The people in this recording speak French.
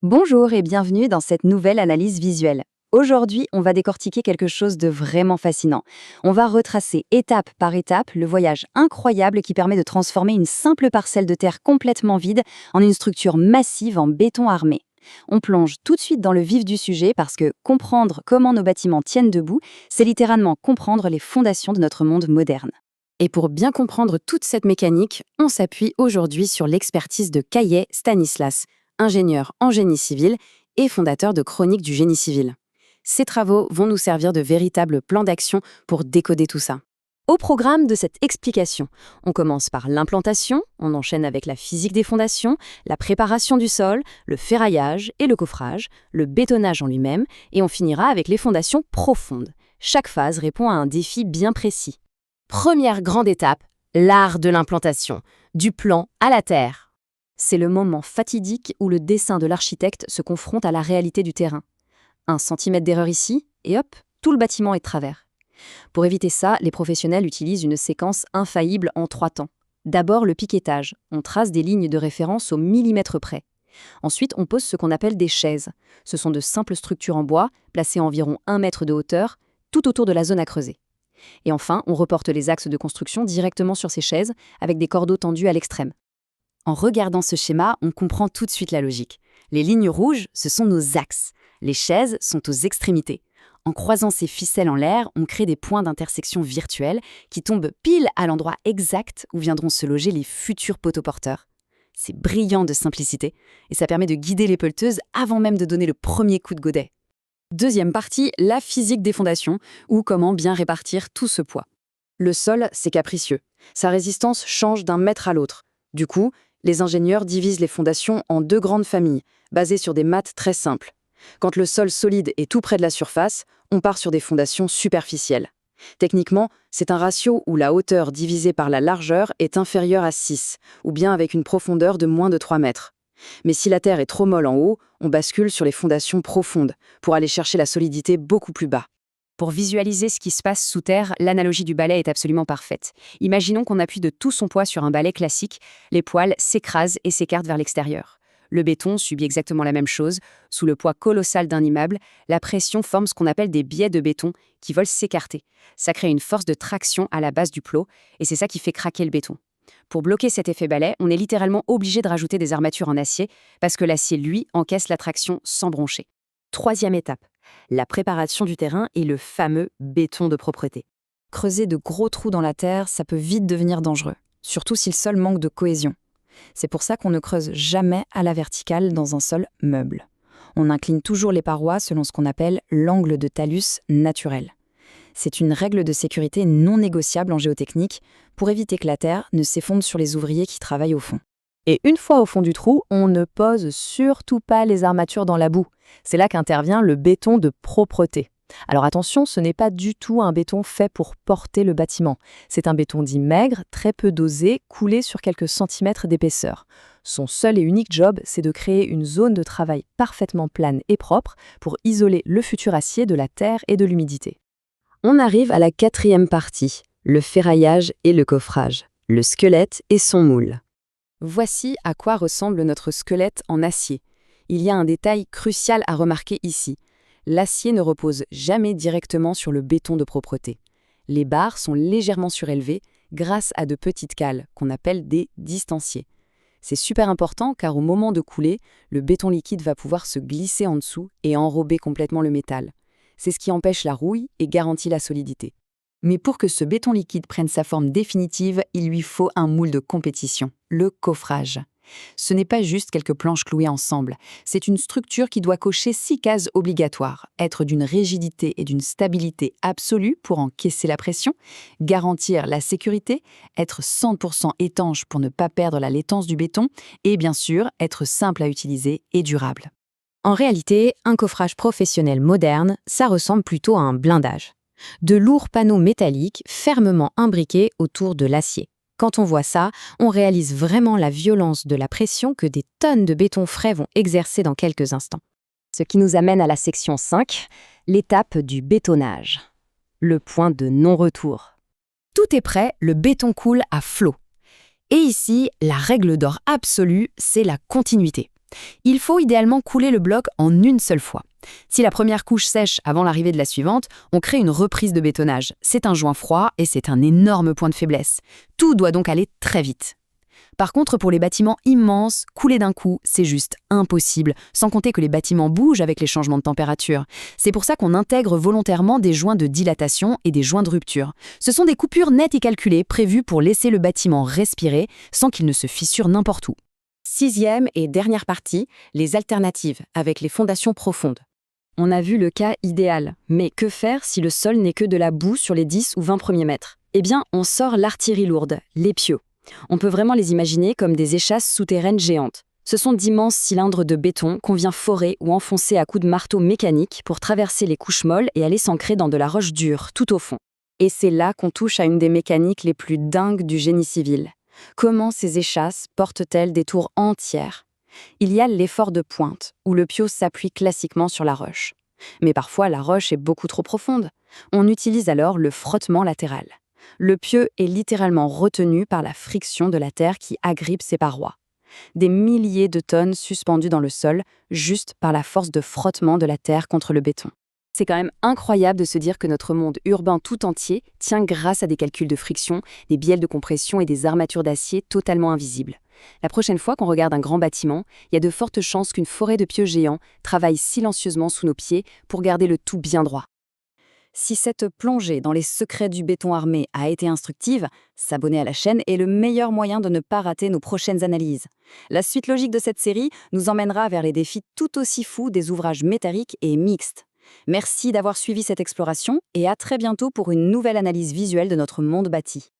Bonjour et bienvenue dans cette nouvelle analyse visuelle. Aujourd'hui, on va décortiquer quelque chose de vraiment fascinant. On va retracer étape par étape le voyage incroyable qui permet de transformer une simple parcelle de terre complètement vide en une structure massive en béton armé. On plonge tout de suite dans le vif du sujet parce que comprendre comment nos bâtiments tiennent debout, c'est littéralement comprendre les fondations de notre monde moderne. Et pour bien comprendre toute cette mécanique, on s'appuie aujourd'hui sur l'expertise de Kaye Stanislas, ingénieur en génie civil et fondateur de Chroniques du génie civil. Ces travaux vont nous servir de véritables plans d'action pour décoder tout ça. Au programme de cette explication, on commence par l'implantation, on enchaîne avec la physique des fondations, la préparation du sol, le ferraillage et le coffrage, le bétonnage en lui-même, et on finira avec les fondations profondes. Chaque phase répond à un défi bien précis. Première grande étape, l'art de l'implantation, du plan à la terre. C'est le moment fatidique où le dessin de l'architecte se confronte à la réalité du terrain. 1 centimètre d'erreur ici, et hop, tout le bâtiment est de travers. Pour éviter ça, les professionnels utilisent une séquence infaillible en 3 temps. D'abord le piquetage, on trace des lignes de référence au millimètre près. Ensuite, on pose ce qu'on appelle des chaises. Ce sont de simples structures en bois, placées à environ 1 mètre de hauteur, tout autour de la zone à creuser. Et enfin, on reporte les axes de construction directement sur ces chaises, avec des cordeaux tendus à l'extrême. En regardant ce schéma, on comprend tout de suite la logique. Les lignes rouges, ce sont nos axes. Les chaises sont aux extrémités. En croisant ces ficelles en l'air, on crée des points d'intersection virtuels qui tombent pile à l'endroit exact où viendront se loger les futurs poteaux porteurs. C'est brillant de simplicité, et ça permet de guider les pelleteuses avant même de donner le premier coup de godet. Deuxième partie, la physique des fondations, ou comment bien répartir tout ce poids. Le sol, c'est capricieux. Sa résistance change d'un mètre à l'autre. Du coup, les ingénieurs divisent les fondations en 2 grandes familles, basées sur des mattes très simples. Quand le sol solide est tout près de la surface, on part sur des fondations superficielles. Techniquement, c'est un ratio où la hauteur divisée par la largeur est inférieure à 6, ou bien avec une profondeur de moins de 3 mètres. Mais si la terre est trop molle en haut, on bascule sur les fondations profondes, pour aller chercher la solidité beaucoup plus bas. Pour visualiser ce qui se passe sous terre, l'analogie du balai est absolument parfaite. Imaginons qu'on appuie de tout son poids sur un balai classique, les poils s'écrasent et s'écartent vers l'extérieur. Le béton subit exactement la même chose. Sous le poids colossal d'un immeuble, la pression forme ce qu'on appelle des biais de béton qui veulent s'écarter. Ça crée une force de traction à la base du plot, et c'est ça qui fait craquer le béton. Pour bloquer cet effet balai, on est littéralement obligé de rajouter des armatures en acier, parce que l'acier, lui, encaisse la traction sans broncher. Troisième étape, la préparation du terrain et le fameux béton de propreté. Creuser de gros trous dans la terre, ça peut vite devenir dangereux, surtout si le sol manque de cohésion. C'est pour ça qu'on ne creuse jamais à la verticale dans un sol meuble. On incline toujours les parois selon ce qu'on appelle l'angle de talus naturel. C'est une règle de sécurité non négociable en géotechnique pour éviter que la terre ne s'effondre sur les ouvriers qui travaillent au fond. Et une fois au fond du trou, on ne pose surtout pas les armatures dans la boue. C'est là qu'intervient le béton de propreté. Alors attention, ce n'est pas du tout un béton fait pour porter le bâtiment. C'est un béton dit maigre, très peu dosé, coulé sur quelques centimètres d'épaisseur. Son seul et unique job, c'est de créer une zone de travail parfaitement plane et propre pour isoler le futur acier de la terre et de l'humidité. On arrive à la 4e partie, le ferraillage et le coffrage, le squelette et son moule. Voici à quoi ressemble notre squelette en acier. Il y a un détail crucial à remarquer ici. L'acier ne repose jamais directement sur le béton de propreté. Les barres sont légèrement surélevées grâce à de petites cales, qu'on appelle des distanciers. C'est super important car au moment de couler, le béton liquide va pouvoir se glisser en dessous et enrober complètement le métal. C'est ce qui empêche la rouille et garantit la solidité. Mais pour que ce béton liquide prenne sa forme définitive, il lui faut un moule de compétition, le coffrage. Ce n'est pas juste quelques planches clouées ensemble, c'est une structure qui doit cocher 6 cases obligatoires, être d'une rigidité et d'une stabilité absolue pour encaisser la pression, garantir la sécurité, être 100% étanche pour ne pas perdre la laitance du béton et bien sûr être simple à utiliser et durable. En réalité, un coffrage professionnel moderne, ça ressemble plutôt à un blindage. De lourds panneaux métalliques fermement imbriqués autour de l'acier. Quand on voit ça, on réalise vraiment la violence de la pression que des tonnes de béton frais vont exercer dans quelques instants. Ce qui nous amène à la section 5, l'étape du bétonnage. Le point de non-retour. Tout est prêt, le béton coule à flot. Et ici, la règle d'or absolue, c'est la continuité. Il faut idéalement couler le bloc en une seule fois. Si la première couche sèche avant l'arrivée de la suivante, on crée une reprise de bétonnage. C'est un joint froid et c'est un énorme point de faiblesse. Tout doit donc aller très vite. Par contre, pour les bâtiments immenses, couler d'un coup, c'est juste impossible, sans compter que les bâtiments bougent avec les changements de température. C'est pour ça qu'on intègre volontairement des joints de dilatation et des joints de rupture. Ce sont des coupures nettes et calculées, prévues pour laisser le bâtiment respirer sans qu'il ne se fissure n'importe où. Sixième et dernière partie, les alternatives avec les fondations profondes. On a vu le cas idéal, mais que faire si le sol n'est que de la boue sur les 10 ou 20 premiers mètres? Eh bien, on sort l'artillerie lourde, les pieux. On peut vraiment les imaginer comme des échasses souterraines géantes. Ce sont d'immenses cylindres de béton qu'on vient forer ou enfoncer à coups de marteau mécanique pour traverser les couches molles et aller s'ancrer dans de la roche dure, tout au fond. Et c'est là qu'on touche à une des mécaniques les plus dingues du génie civil. Comment ces échasses portent-elles des tours entières? Il y a l'effort de pointe, où le pieu s'appuie classiquement sur la roche. Mais parfois, la roche est beaucoup trop profonde. On utilise alors le frottement latéral. Le pieu est littéralement retenu par la friction de la terre qui agrippe ses parois. Des milliers de tonnes suspendues dans le sol, juste par la force de frottement de la terre contre le béton. C'est quand même incroyable de se dire que notre monde urbain tout entier tient grâce à des calculs de friction, des bielles de compression et des armatures d'acier totalement invisibles. La prochaine fois qu'on regarde un grand bâtiment, il y a de fortes chances qu'une forêt de pieux géants travaille silencieusement sous nos pieds pour garder le tout bien droit. Si cette plongée dans les secrets du béton armé a été instructive, s'abonner à la chaîne est le meilleur moyen de ne pas rater nos prochaines analyses. La suite logique de cette série nous emmènera vers les défis tout aussi fous des ouvrages métalliques et mixtes. Merci d'avoir suivi cette exploration et à très bientôt pour une nouvelle analyse visuelle de notre monde bâti.